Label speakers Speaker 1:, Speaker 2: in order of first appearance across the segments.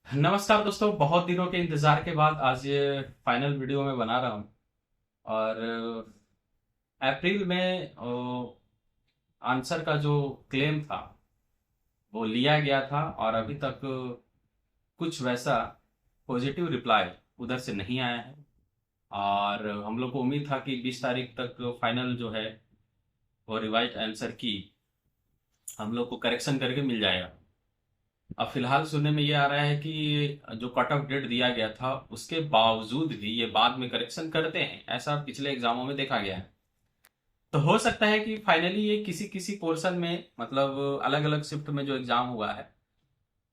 Speaker 1: नमस्कार दोस्तों, बहुत दिनों के इंतज़ार के बाद आज ये फाइनल वीडियो मैं बना रहा हूँ। और अप्रैल में आंसर का जो क्लेम था वो लिया गया था और अभी तक कुछ वैसा पॉजिटिव रिप्लाई उधर से नहीं आया है। और हम लोग को उम्मीद था कि 20 तारीख तक फाइनल जो है वो रिवाइज आंसर की हम लोग को करेक्शन करके मिल जाएगा। अब फिलहाल सुनने में ये आ रहा है कि जो कट ऑफ डेट दिया गया था उसके बावजूद भी ये बाद में करेक्शन करते हैं, ऐसा पिछले एग्जामों में देखा गया है। तो हो सकता है कि फाइनली ये किसी किसी पोर्शन में, मतलब अलग अलग शिफ्ट में जो एग्जाम हुआ है,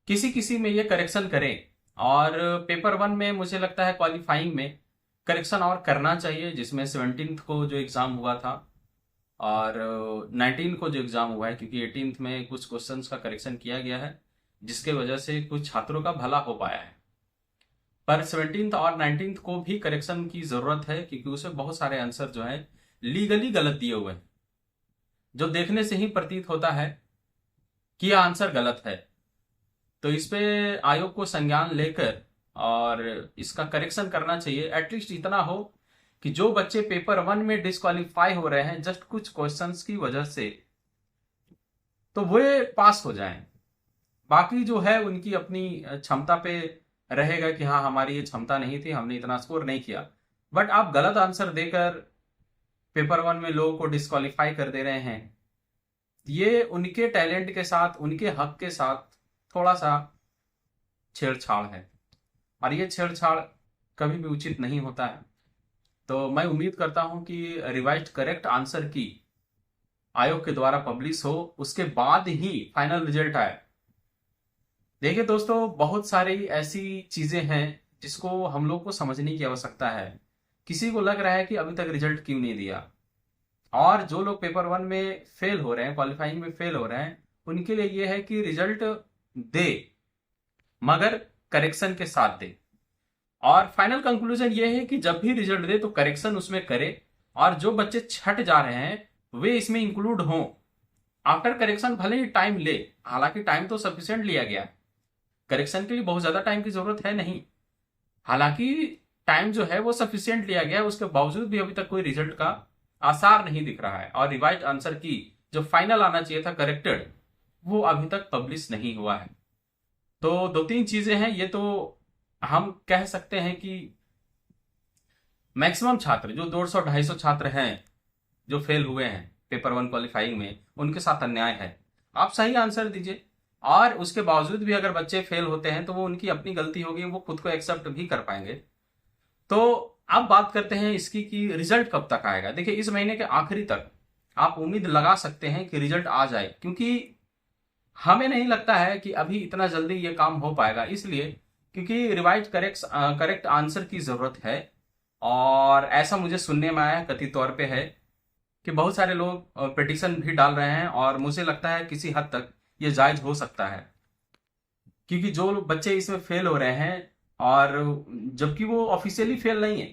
Speaker 1: किसी किसी में ये करेक्शन करें। और पेपर वन में मुझे लगता है क्वालिफाइंग में करेक्शन और करना चाहिए, जिसमें 17th को जो एग्ज़ाम हुआ था और 19 को जो एग्ज़ाम हुआ है, क्योंकि 18th में कुछ क्वेश्चंस का करेक्शन किया गया है जिसके वजह से कुछ छात्रों का भला हो पाया है। पर 17th और 19th को भी करेक्शन की ज़रूरत है, क्योंकि उसमें बहुत सारे आंसर जो है लीगली गलत दिए हुए हैं, जो देखने से ही प्रतीत होता है कि यह आंसर गलत है। तो इस पे आयोग को संज्ञान लेकर और इसका करेक्शन करना चाहिए। एटलीस्ट इतना हो कि जो बच्चे पेपर वन में डिस्क्वालीफाई हो रहे हैं जस्ट कुछ क्वेश्चंस की वजह से, तो वे पास हो जाएं। बाकी जो है उनकी अपनी क्षमता पे रहेगा कि हाँ, हमारी ये क्षमता नहीं थी, हमने इतना स्कोर नहीं किया। बट आप गलत आंसर देकर पेपर वन में लोगों को डिस्क्वालीफाई कर दे रहे हैं, ये उनके टैलेंट के साथ, उनके हक के साथ थोड़ा सा छेड़छाड़ है। और ये छेड़छाड़ कभी भी उचित नहीं होता है। तो मैं उम्मीद करता हूं कि रिवाइज्ड करेक्ट आंसर की आयोग के द्वारा पब्लिश हो, उसके बाद ही फाइनल रिजल्ट आए। देखिए दोस्तों, बहुत सारी ऐसी चीजें हैं जिसको हम लोग को समझने की आवश्यकता है। किसी को लग रहा है कि अभी तक रिजल्ट क्यों नहीं दिया, और जो लोग पेपर वन में फेल हो रहे हैं, क्वालिफाइंग में फेल हो रहे हैं, उनके लिए यह है कि रिजल्ट दे, मगर करेक्शन के साथ दे। और फाइनल कंक्लूजन ये है कि जब भी रिजल्ट दे तो करेक्शन उसमें करे, और जो बच्चे छट जा रहे हैं वे इसमें इंक्लूड हों। आफ्टर करेक्शन भले ही टाइम ले, हालांकि टाइम तो सफिशिएंट लिया गया, करेक्शन के लिए बहुत ज्यादा टाइम की जरूरत है नहीं। हालांकि टाइम जो है वो सफिशिएंट लिया गया है, उसके बावजूद भी अभी तक कोई रिजल्ट का आसार नहीं दिख रहा है। और रिवाइज आंसर की जो फाइनल आना चाहिए था करेक्टेड, वो अभी तक पब्लिश नहीं हुआ है। तो दो तीन चीजें हैं, ये तो हम कह सकते हैं कि मैक्सिमम छात्र जो 200-250 छात्र हैं जो फेल हुए हैं पेपर वन क्वालिफाइंग में, उनके साथ अन्याय है। आप सही आंसर दीजिए, और उसके बावजूद भी अगर बच्चे फेल होते हैं तो वो उनकी अपनी गलती होगी, वो खुद को एक्सेप्ट भी कर पाएंगे। तो अब बात करते हैं इसकी कि रिजल्ट कब तक आएगा। देखिए, इस महीने के आखिरी तक आप उम्मीद लगा सकते हैं कि रिजल्ट आ जाए, क्योंकि हमें नहीं लगता है कि अभी इतना जल्दी ये काम हो पाएगा। इसलिए क्योंकि रिवाइज करेक्ट आंसर की जरूरत है। और ऐसा मुझे सुनने में आया, कथित तौर पे है, कि बहुत सारे लोग पिटिशन भी डाल रहे हैं, और मुझे लगता है किसी हद तक ये जायज हो सकता है। क्योंकि जो बच्चे इसमें फेल हो रहे हैं, और जबकि वो ऑफिशियली फेल नहीं है,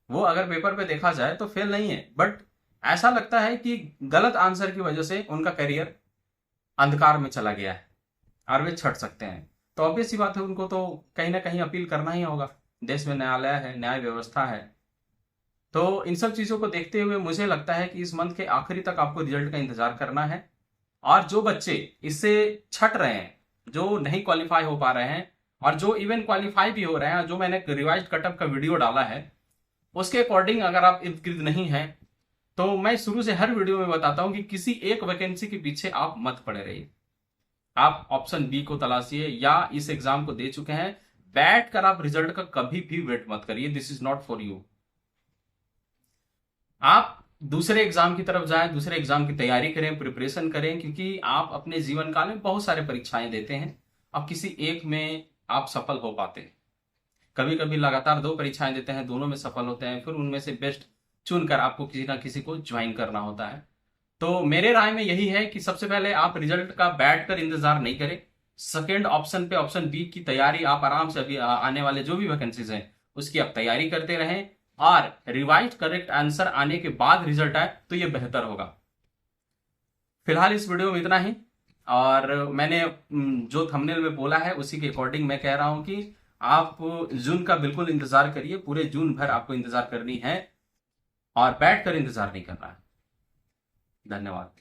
Speaker 1: वो अगर पेपर पे देखा जाए तो फेल नहीं है, बट ऐसा लगता है कि गलत आंसर की वजह से उनका करियर अंधकार में चला गया है और वे छट सकते हैं। तो ऑब्वियस सी बात है, उनको तो कहीं ना कहीं अपील करना ही होगा। देश में न्यायालय है, न्याय व्यवस्था है। तो इन सब चीजों को देखते हुए मुझे लगता है कि इस मंथ के आखिरी तक आपको रिजल्ट का इंतजार करना है। और जो बच्चे इससे छट रहे हैं, जो नहीं क्वालिफाई हो पा रहे हैं, और जो इवन क्वालिफाई भी हो रहे हैं, जो मैंने रिवाइज कटअप का वीडियो डाला है उसके अकॉर्डिंग अगर आप इर्द गिर्द नहीं है, तो मैं शुरू से हर वीडियो में बताता हूं कि किसी एक वैकेंसी के पीछे आप मत पड़े रहिए। आप ऑप्शन बी को तलाशिए, या इस एग्जाम को दे चुके हैं, बैठ कर आप रिजल्ट का कभी भी वेट मत करिए। This is not for you. आप दूसरे एग्जाम की तरफ जाएं, दूसरे एग्जाम की तैयारी करें, प्रिपरेशन करें, क्योंकि आप अपने जीवन काल में बहुत सारे परीक्षाएं देते हैं, अब किसी एक में आप सफल हो पाते हैं। कभी कभी लगातार दो परीक्षाएं देते हैं, दोनों में सफल होते हैं, फिर उनमें से बेस्ट चुनकर आपको किसी ना किसी को ज्वाइन करना होता है। तो मेरे राय में यही है कि सबसे पहले आप रिजल्ट का बैठकर इंतजार नहीं करें। सेकेंड ऑप्शन पे, ऑप्शन बी की तैयारी आप आराम से, अभी आने वाले जो भी वैकेंसीज हैं उसकी आप तैयारी करते रहें, और रिवाइज करेक्ट आंसर आने के बाद रिजल्ट आए तो ये बेहतर होगा। फिलहाल इस वीडियो में इतना ही। और मैंने जो थंबनेल में बोला है उसी के अकॉर्डिंग मैं कह रहा हूं कि आप जून का बिल्कुल इंतजार करिए, पूरे जून भर आपको इंतजार करनी है और बैठ कर इंतजार नहीं करना है। धन्यवाद।